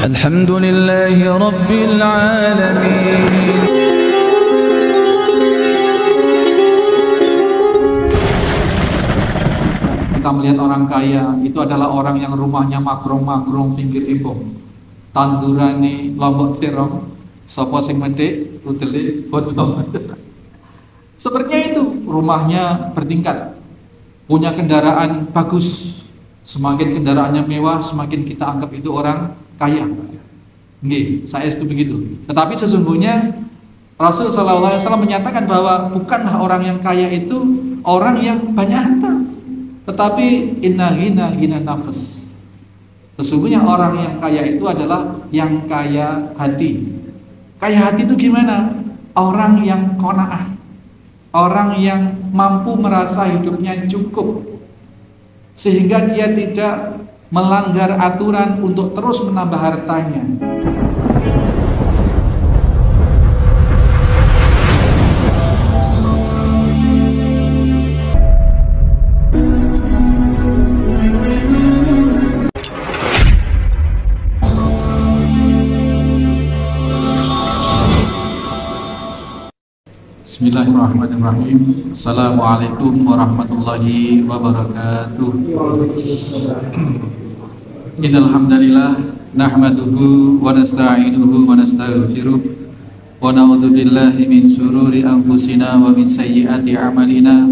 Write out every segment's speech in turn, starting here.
Alhamdulillahi Rabbil Alamin. Kita melihat orang kaya itu adalah orang yang rumahnya makrong-makrong pinggir embong, tandurane lombok terong, sapa sing medhik udele bodong. Sepertinya itu, rumahnya bertingkat, punya kendaraan bagus. Semakin kendaraannya mewah, semakin kita anggap itu orang kaya. Nggih, saya itu begitu. Tetapi sesungguhnya Rasul sallallahu alaihi wasallam menyatakan bahwa bukanlah orang yang kaya itu orang yang banyak harta, tetapi inna ghina nafs. Sesungguhnya orang yang kaya itu adalah yang kaya hati. Kaya hati itu gimana? Orang yang qanaah, orang yang mampu merasa hidupnya cukup, sehingga dia tidak melanggar aturan untuk terus menambah hartanya. Bismillahirrahmanirrahim. Assalamualaikum warahmatullahi wabarakatuh. Innal hamdalillah nahmaduhu wa nasta'inuhu wa nastaghfiruh wa na'udzu billahi min shururi anfusina wa min sayyiati a'malina.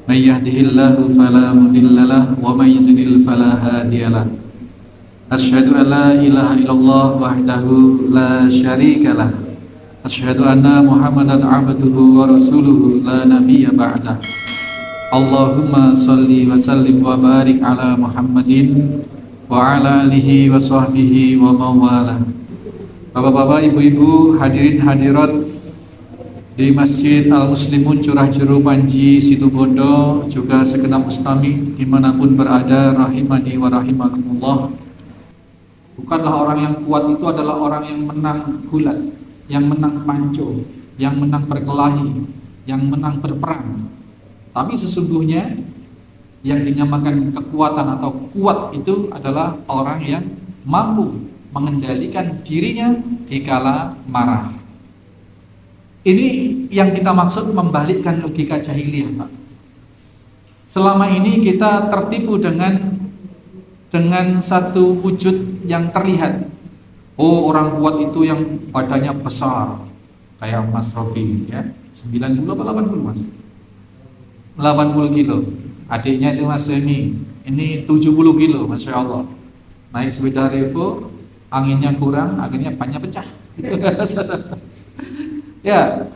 May yahdihillahu fala mudhillalah wa may yudhlil fala hadiyalah. Asyhadu an la ilaha illallah wahdahu la syarikalah. Asyhadu anna Muhammadan abduhu wa rasuluhu la nabiyya ba'dah. Allahumma salli wa sallim wa barik ala Muhammadin wa ala alihi wa sahbihi wa mawala. Bapak-bapak, ibu-ibu, hadirin hadirat di Masjid Al-Muslimun Curah Jero Panji Situbondo, juga segenap mustami dimanapun berada, rahimani wa rahimakumullah. Bukanlah orang yang kuat itu adalah orang yang menang gulat, yang menang panco, yang menang berkelahi, yang menang berperang. Tapi sesungguhnya yang dinamakan kekuatan atau kuat itu adalah orang yang mampu mengendalikan dirinya dikala marah. Ini yang kita maksud membalikkan logika jahiliyah, Pak. Selama ini kita tertipu dengan satu wujud yang terlihat. Oh, orang kuat itu yang badannya besar, kayak Mas Robi, ya, 90 atau 80 Mas? 80 kilo. Adiknya itu Mas Semi, ini 70 kilo, Masya Allah. Naik sepeda Revo, anginnya kurang, akhirnya bannya pecah. Ya,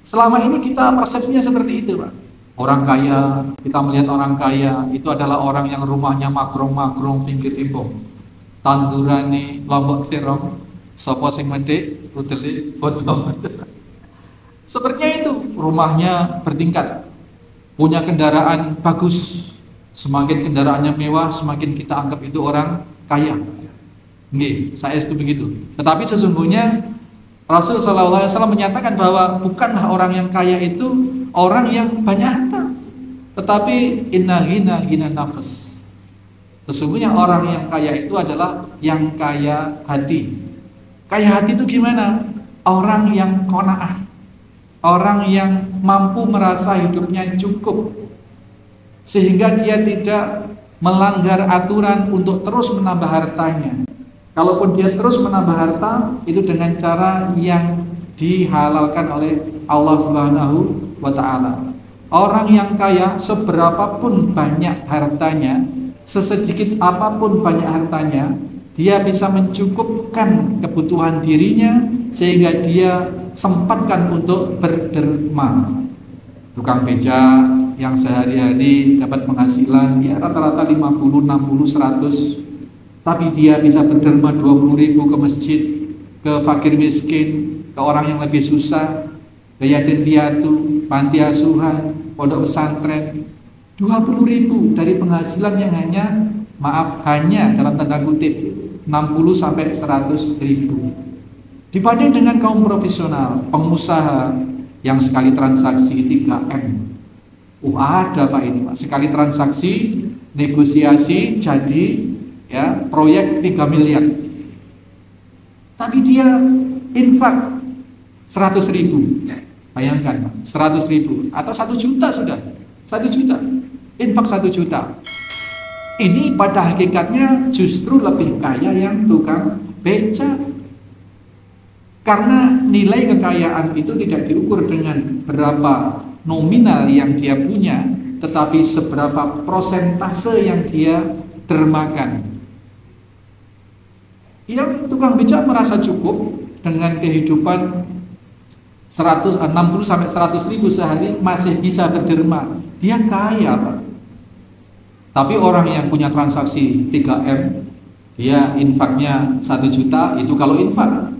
selama ini kita persepsinya seperti itu, Pak. Orang kaya, kita melihat orang kaya itu adalah orang yang rumahnya makrong-makrong pinggir embong, tandurane lombok terong, sapa sing medhik udele bodong. Sepertinya itu, rumahnya bertingkat, punya kendaraan bagus. Semakin kendaraannya mewah, semakin kita anggap itu orang kaya. Nggih, saya itu begitu. Tetapi sesungguhnya Rasul sallallahu alaihi wasallam menyatakan bahwa bukanlah orang yang kaya itu orang yang banyak harta, tetapi inna ghina nafs. Sesungguhnya orang yang kaya itu adalah yang kaya hati. Kaya hati itu gimana? Orang yang qanaah, orang yang mampu merasa hidupnya cukup, sehingga dia tidak melanggar aturan untuk terus menambah hartanya. Kalaupun dia terus menambah harta, itu dengan cara yang dihalalkan oleh Allah Subhanahu wa ta'ala. Orang yang kaya, seberapapun banyak hartanya, sesedikit apapun banyak hartanya, dia bisa mencukupkan kebutuhan dirinya sehingga dia sempatkan untuk berderma. Tukang beca yang sehari-hari dapat penghasilan ya rata-rata 50, 60, 100, tapi dia bisa berderma 20.000 ke masjid, ke fakir miskin, ke orang yang lebih susah, ke yatim piatu, panti asuhan, pondok pesantren. 20.000 dari penghasilan yang hanya dalam tanda kutip 60 sampai 100.000. Dibanding dengan kaum profesional, pengusaha yang sekali transaksi 3M. Ada Pak ini, Pak. Sekali transaksi, negosiasi jadi ya proyek 3 miliar. tapi dia infak 100.000. Bayangkan, 100.000 atau 1 juta sudah. 1 juta. Infak 1 juta. Ini pada hakikatnya justru lebih kaya yang tukang beca. Karena nilai kekayaan itu tidak diukur dengan berapa nominal yang dia punya, tetapi seberapa persentase yang dia dermakan. Yang tukang beca merasa cukup dengan kehidupan 160 sampai 100.000 sehari masih bisa berderma. Dia kaya, Pak. Tapi orang yang punya transaksi 3M, dia infaknya 1 juta, itu kalau infak.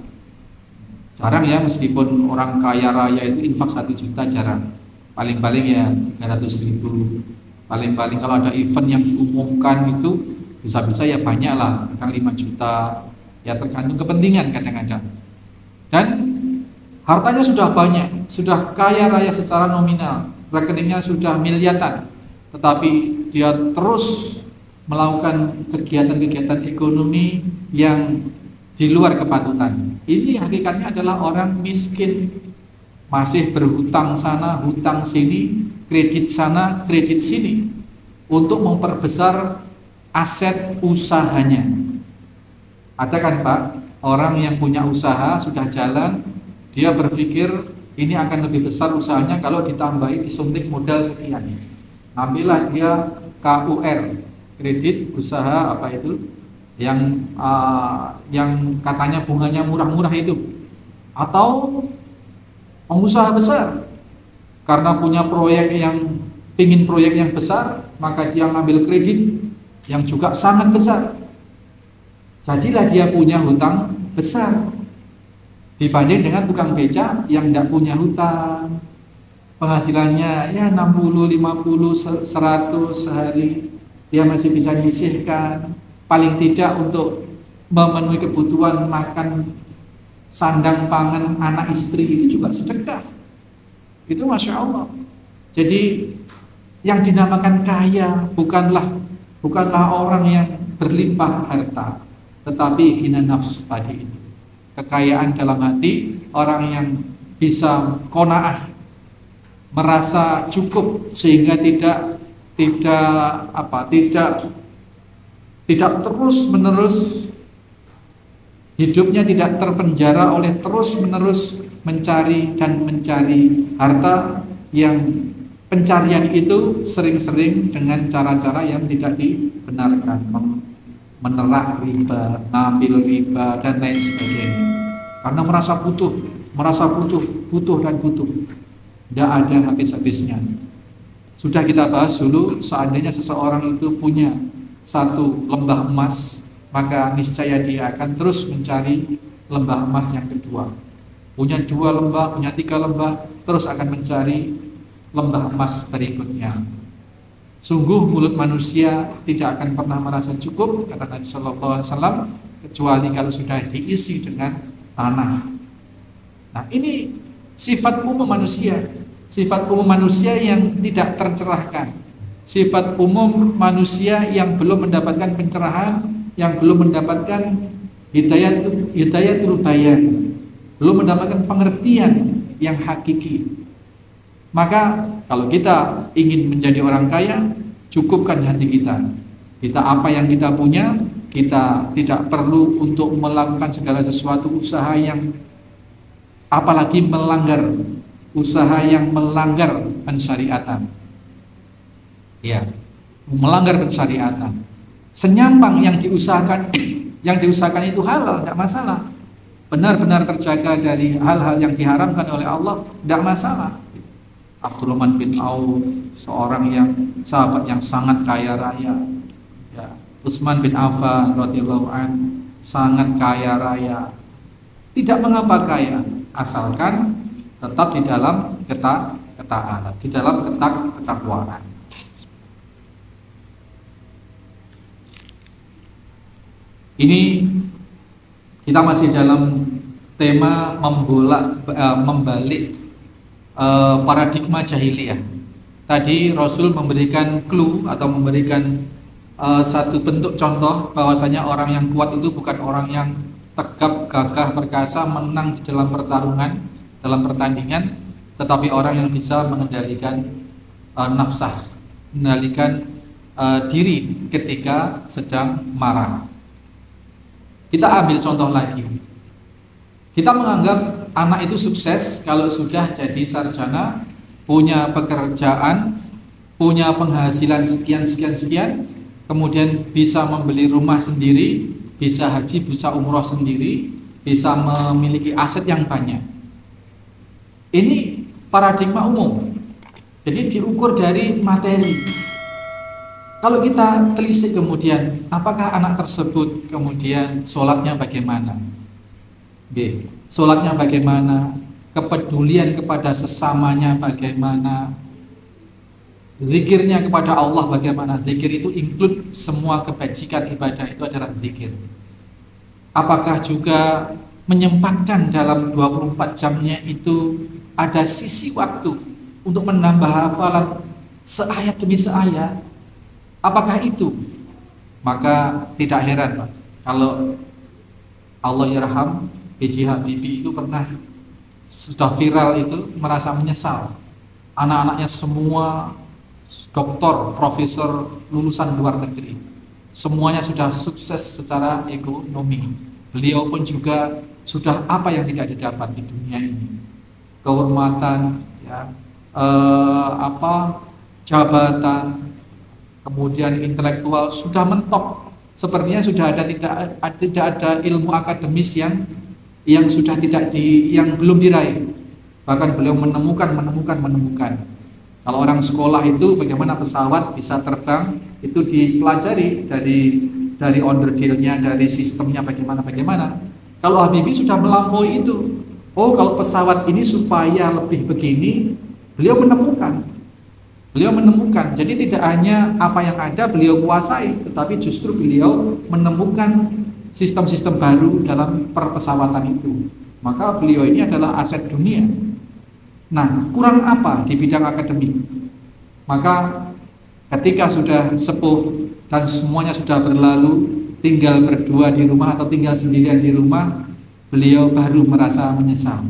Jarang ya, meskipun orang kaya raya itu infak 1 juta jarang. Paling-paling ya 300.000. Paling-paling kalau ada event yang diumumkan itu bisa-bisa ya banyak lah, kan 5 juta. Ya tergantung kepentingan kadang-kadang. Dan hartanya sudah banyak, sudah kaya raya secara nominal, rekeningnya sudah miliaran, tetapi dia terus melakukan kegiatan-kegiatan ekonomi yang di luar kepatutan. Ini hakikatnya adalah orang miskin, masih berhutang sana, hutang sini, kredit sana, kredit sini, untuk memperbesar aset usahanya. Ada kan Pak, orang yang punya usaha sudah jalan, dia berpikir ini akan lebih besar usahanya kalau ditambahi disuntik modal sekian. Ambillah dia KUR, kredit usaha apa itu, yang katanya bunganya murah-murah itu, atau pengusaha besar karena punya proyek yang pingin proyek yang besar, maka dia ngambil kredit yang juga sangat besar. Jadilah dia punya hutang besar dibanding dengan tukang beca yang tidak punya hutang, penghasilannya ya 60, 50, 100 sehari, dia masih bisa nyisihkan, paling tidak untuk memenuhi kebutuhan makan, sandang pangan anak istri itu juga sedekah. Itu Masya Allah. Jadi yang dinamakan kaya bukanlah orang yang berlimpah harta, tetapi hina nafs tadi itu. Kekayaan dalam hati, orang yang bisa qanaah, merasa cukup sehingga tidak terus-menerus hidupnya tidak terpenjara oleh terus-menerus mencari harta, yang pencarian itu sering-sering dengan cara-cara yang tidak dibenarkan, menerak riba, ngambil riba dan lain sebagainya. Karena merasa butuh dan butuh. Tidak ada habis-habisnya. Sudah kita bahas dulu, seandainya seseorang itu punya 1 lembah emas, maka niscaya dia akan terus mencari lembah emas yang kedua. Punya 2 lembah, punya 3 lembah, terus akan mencari lembah emas berikutnya. Sungguh mulut manusia tidak akan pernah merasa cukup, kata Nabi Sallallahu Alaihi Wasallam, kecuali kalau sudah diisi dengan tanah. Nah, ini sifat umum manusia, yang tidak tercerahkan, sifat umum manusia yang belum mendapatkan pencerahan, yang belum mendapatkan hidayatul bayan, belum mendapatkan pengertian yang hakiki. Maka kalau kita ingin menjadi orang kaya, cukupkan hati kita. Kita apa yang kita punya, kita tidak perlu untuk melakukan segala sesuatu usaha yang apalagi melanggar pensyariatan. Ya, melanggar pensyariatan. Senyampang yang diusahakan itu halal, tidak masalah. Benar-benar terjaga dari hal-hal yang diharamkan oleh Allah, tidak masalah. Abdurrahman bin Auf, seorang sahabat yang sangat kaya raya. Ya, Utsman bin Affan radhiyallahu an, sangat kaya raya. Tidak mengapa kaya, asalkan tetap di dalam ketaatan, di dalam ketakwaan. Ini kita masih dalam tema membalik paradigma jahiliyah. Tadi Rasul memberikan clue atau memberikan satu bentuk contoh bahwasanya orang yang kuat itu bukan orang yang tegap, gagah, perkasa, menang di dalam pertarungan, dalam pertandingan, tetapi orang yang bisa mengendalikan nafsah, mengendalikan diri ketika sedang marah. Kita ambil contoh lagi. Kita menganggap anak itu sukses kalau sudah jadi sarjana, punya pekerjaan, punya penghasilan sekian, kemudian bisa membeli rumah sendiri, bisa haji, bisa umroh sendiri, bisa memiliki aset yang banyak. Ini paradigma umum. Jadi diukur dari materi. Kalau kita telisik kemudian, apakah anak tersebut kemudian sholatnya bagaimana? B. Sholatnya bagaimana? Kepedulian kepada sesamanya bagaimana? Zikirnya kepada Allah bagaimana? Zikir itu include semua kebajikan ibadah, itu adalah zikir. Apakah juga menyempatkan dalam 24 jamnya itu ada sisi waktu untuk menambah hafalan seayat demi seayat? Apakah itu? Maka tidak heran Pak, kalau Allah yarham B.J. Habibie itu pernah sudah viral itu merasa menyesal. Anak-anaknya semua doktor, profesor lulusan luar negeri. Semuanya sudah sukses secara ekonomi. Beliau pun juga sudah apa yang tidak didapat di dunia ini. Kehormatan, ya, jabatan, kemudian intelektual sudah mentok. Sepertinya sudah ada tidak ada ilmu akademis yang sudah yang belum diraih. Bahkan beliau menemukan. Kalau orang sekolah itu bagaimana pesawat bisa terbang itu dipelajari dari onderdilnya, dari sistemnya bagaimana. Kalau Habibie sudah melampaui itu. Oh, kalau pesawat ini supaya lebih begini, beliau menemukan. Jadi tidak hanya apa yang ada beliau kuasai, tetapi justru beliau menemukan sistem-sistem baru dalam perpesawatan itu. Maka beliau ini adalah aset dunia. Nah, kurang apa di bidang akademik? Maka ketika sudah sepuh dan semuanya sudah berlalu, tinggal berdua di rumah atau tinggal sendirian di rumah, beliau baru merasa menyesal.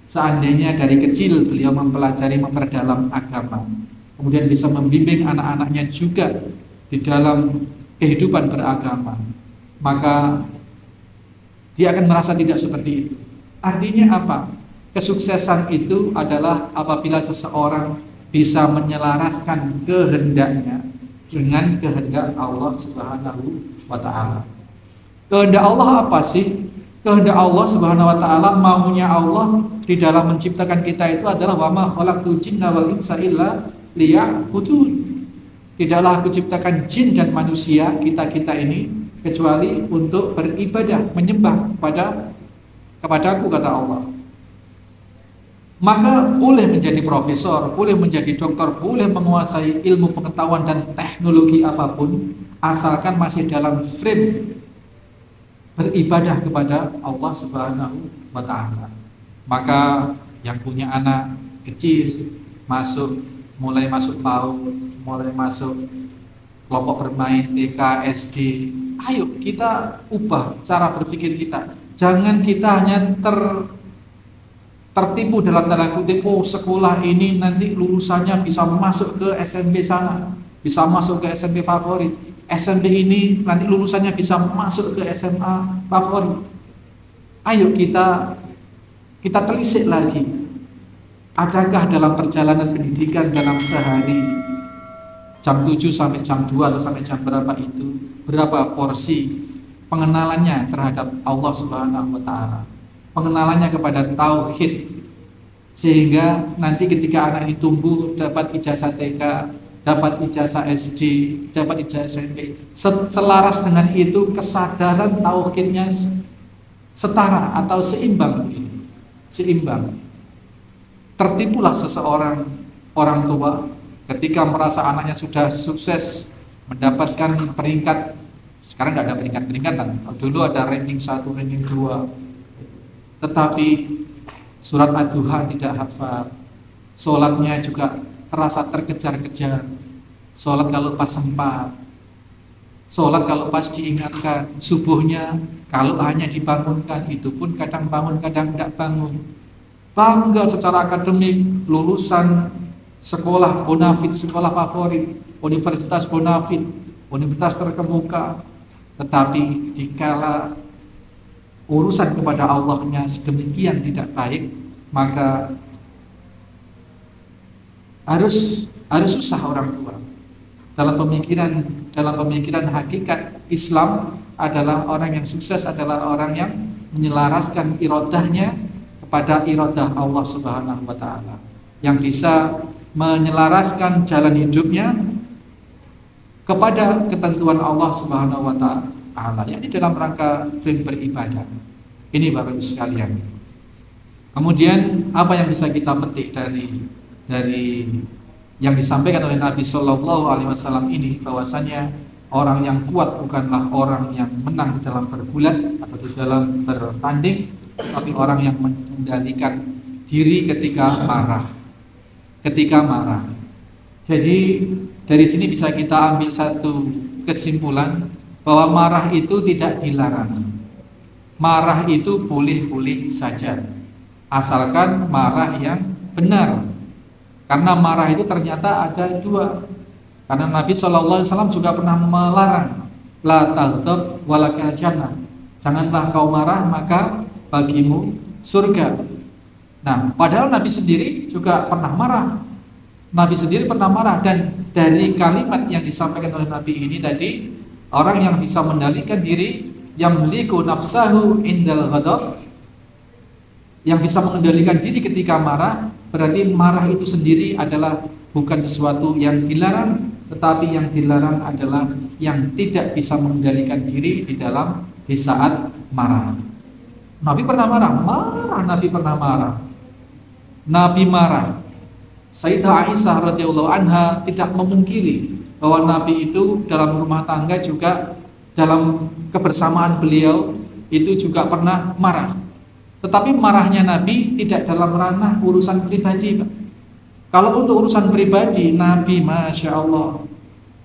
Seandainya dari kecil beliau mempelajari, memperdalam agama, kemudian bisa membimbing anak-anaknya juga di dalam kehidupan beragama, maka dia akan merasa tidak seperti itu. Artinya apa? Kesuksesan itu adalah apabila seseorang bisa menyelaraskan kehendaknya dengan kehendak Allah Subhanahu wa Ta'ala. Kehendak Allah apa sih? Kehendak Allah Subhanahu wa Ta'ala, maunya Allah di dalam menciptakan kita itu adalah wa ma khalaqtul jinna wal insa illa liya'budun. Tidaklah aku ciptakan jin dan manusia kita ini kecuali untuk beribadah, menyembah kepadaku, kata Allah. Maka boleh menjadi profesor, boleh menjadi doktor, boleh menguasai ilmu pengetahuan dan teknologi apapun, asalkan masih dalam frame beribadah kepada Allah Subhanahu wa Ta'ala. Maka yang punya anak kecil mulai masuk PAUD, mulai masuk kelompok bermain TK, SD, ayo kita ubah cara berpikir kita. Jangan kita hanya tertipu dalam tanda kutip, oh sekolah ini nanti lulusannya bisa masuk ke SMP sana, bisa masuk ke SMP favorit. SMP ini nanti lulusannya bisa masuk ke SMA favorit. Ayo kita telisik lagi. Adakah dalam perjalanan pendidikan dalam sehari jam 7 sampai jam 2 atau sampai jam berapa itu, berapa porsi pengenalannya terhadap Allah Subhanahu wa Ta'ala, pengenalannya kepada tauhid, sehingga nanti ketika anak ini tumbuh dapat ijazah TK, dapat ijazah SD, dapat ijazah SMP, selaras dengan itu kesadaran tauhidnya setara atau seimbang. Tertipulah seseorang orang tua ketika merasa anaknya sudah sukses mendapatkan peringkat. Sekarang nggak ada peringkat-peringkatan. Dulu ada ranking 1, ranking 2. Tetapi surat Ad-Duha tidak hafal. Sholatnya juga terasa terkejar-kejar. Sholat kalau pas sempat. Sholat kalau pas diingatkan, subuhnya kalau hanya dibangunkan, itu pun kadang bangun, kadang tidak bangun. Bangga secara akademik, lulusan sekolah bonafit, sekolah favorit, universitas bonafit, universitas terkemuka. Tetapi dikala urusan kepada Allahnya sedemikian tidak baik, maka harus susah orang tua. Dalam pemikiran hakikat Islam adalah orang yang sukses adalah orang yang menyelaraskan irodahnya kepada iradah Allah Subhanahu wa taala, yang bisa menyelaraskan jalan hidupnya kepada ketentuan Allah Subhanahu wa taala, yakni dalam rangka frame beribadah. Ini Bapak Ibu sekalian. Kemudian apa yang bisa kita petik dari yang disampaikan oleh Nabi Shallallahu Alaihi Wasallam ini, bahwasanya orang yang kuat bukanlah orang yang menang di dalam bergulat atau di dalam bertanding, tapi orang yang mengendalikan diri ketika marah. Jadi dari sini bisa kita ambil satu kesimpulan bahwa marah itu tidak dilarang. Marah itu boleh-boleh saja, asalkan marah yang benar. Karena marah itu ternyata ada dua. Karena Nabi SAW juga pernah melarang, la taghdab walakal jannah. Janganlah kau marah, maka bagimu surga. Nah, padahal Nabi sendiri juga pernah marah. Dan dari kalimat yang disampaikan oleh Nabi ini tadi, orang yang bisa mengendalikan diri, yang yamliku nafsahu indal ghadab, yang bisa mengendalikan diri ketika marah, berarti marah itu sendiri adalah bukan sesuatu yang dilarang, tetapi yang dilarang adalah yang tidak bisa mengendalikan diri di saat marah. Nabi pernah marah. Nabi marah. Sayyidah Aisyah radhiyallahu anha tidak memungkiri bahwa Nabi itu dalam rumah tangga juga, dalam kebersamaan beliau itu juga pernah marah. Tetapi marahnya Nabi tidak dalam ranah urusan pribadi, Pak. Kalau untuk urusan pribadi, Nabi Masya Allah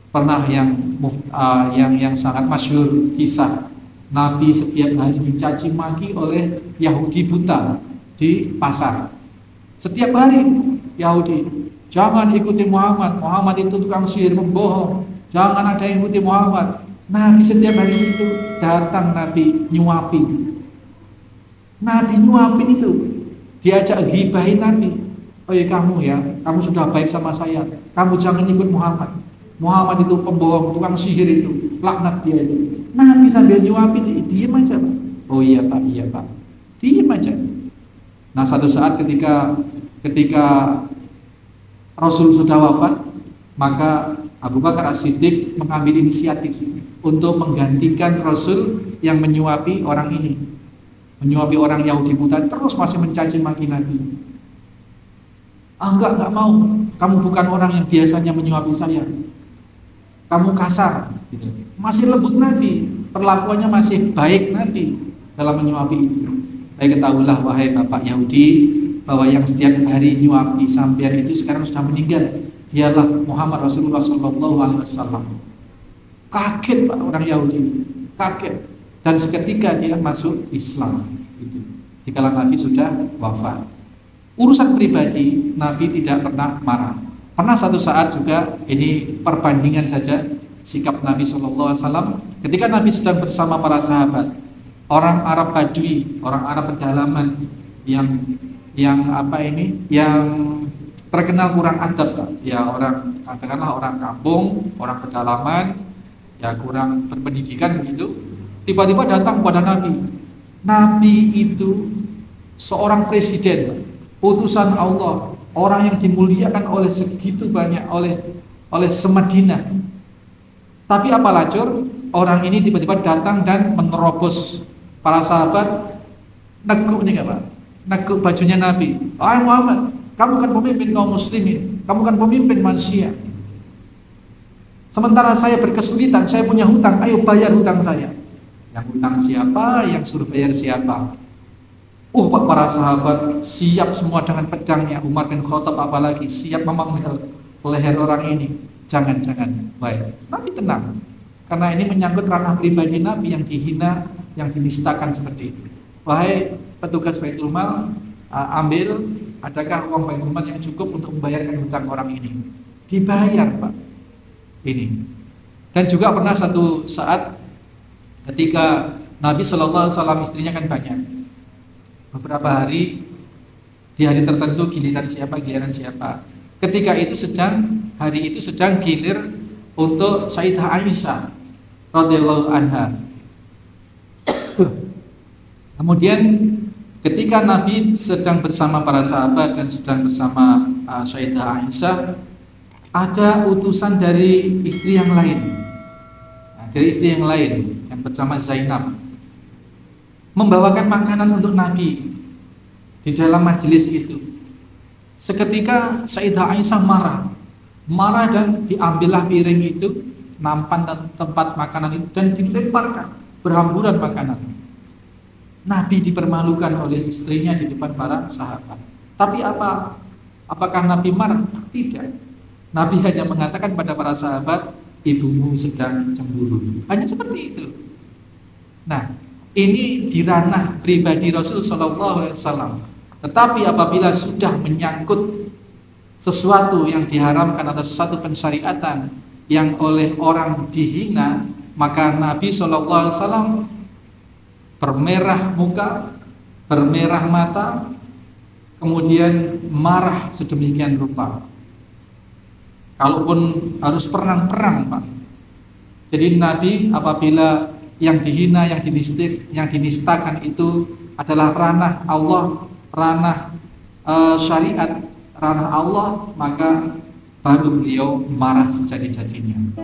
pernah yang sangat masyhur kisah Nabi setiap hari dicaci maki oleh Yahudi buta di pasar. Setiap hari Yahudi, jangan ikuti Muhammad itu tukang sihir, membohong, jangan ada yang ikuti Muhammad. Nabi setiap hari itu datang, Nabi nyuapin itu, diajak gibahin Nabi. Oh ya kamu sudah baik sama saya, kamu jangan ikut Muhammad itu pembohong, tukang sihir itu, laknat dia itu. Nabi sambil nyuapin, diem aja, Pak. Oh iya Pak, diem aja. Nah, satu saat ketika Rasul sudah wafat, maka Abu Bakar As-Siddiq mengambil inisiatif untuk menggantikan Rasul yang menyuapi orang ini, menyuapi orang Yahudi buta, terus masih mencaci maki Nabi. Enggak mau, kamu bukan orang yang biasanya menyuapi saya, kamu kasar gitu. Masih lembut Nabi, perlakuannya masih baik Nabi dalam menyuapi itu. Saya ketahuilah wahai Bapak Yahudi, bahwa yang setiap hari nyuapi sampean itu sekarang sudah meninggal, dialah Muhammad Rasulullah SAW. Kaget Pak orang Yahudi, kaget. Dan seketika dia masuk Islam gitu. Dikala Nabi sudah wafat. Urusan pribadi Nabi tidak pernah marah. Pernah satu saat juga, ini perbandingan saja sikap Nabi SAW ketika Nabi sedang bersama para sahabat, orang Arab Badui, orang Arab pedalaman yang terkenal kurang adab, Pak. Ya orang, katakanlah orang kampung, orang pedalaman, ya kurang berpendidikan begitu. Tiba-tiba datang kepada Nabi. Nabi itu seorang presiden, utusan Allah, orang yang dimuliakan oleh segitu banyak, oleh Semedina. Tapi apa lacur, orang ini tiba-tiba datang dan menerobos para sahabat, neguk nih Pak, neguk bajunya Nabi. Wahai Muhammad, kamu kan pemimpin kaum muslimin, kamu kan pemimpin manusia. Sementara saya berkesulitan, saya punya hutang, ayo bayar hutang saya. Yang hutang siapa, yang suruh bayar siapa? Pak, para sahabat siap semua dengan pedangnya. Umar bin Khattab apalagi siap memanggal leher orang ini. Jangan, baik. Nabi tenang. karena ini menyangkut ranah pribadi Nabi yang dihina, yang dinistakan seperti itu. Wahai petugas Baitul Mal, ambil, adakah uang Baitul Mal yang cukup untuk membayarkan hutang orang ini? Dibayar, Pak. Ini. Dan juga pernah satu saat ketika Nabi Shallallahu Alaihi Wasallam istrinya kan banyak, beberapa hari di hari tertentu giliran siapa. Ketika itu hari itu sedang gilir untuk Sayyidah Aisyah radhiyallahu anha. Kemudian ketika Nabi sedang bersama para sahabat dan sedang bersama Sayyidah Aisyah, ada utusan dari istri yang lain, yang bernama Zainab, membawakan makanan untuk Nabi di dalam majelis itu. Seketika Sayyidah Aisyah marah dan diambillah piring itu, nampan tempat makanan itu dan dilemparkan berhamburan makanan. Nabi dipermalukan oleh istrinya di depan para sahabat. Tapi apakah Nabi marah? Tidak. Nabi hanya mengatakan pada para sahabat, ibumu sedang cemburu. Hanya seperti itu. Nah, ini di ranah pribadi Rasul Shallallahu Alaihi Wasallam. Tetapi apabila sudah menyangkut sesuatu yang diharamkan atau sesuatu pensyariatan yang oleh orang dihina, maka Nabi Shallallahu Alaihi Wasallam bermerah muka, bermerah mata, kemudian marah sedemikian rupa. Kalaupun harus perang, Pak. Jadi Nabi apabila yang dihina, yang dinistakan itu adalah ranah Allah, ranah syariat, ranah Allah, maka baru beliau marah sejadi-jadinya.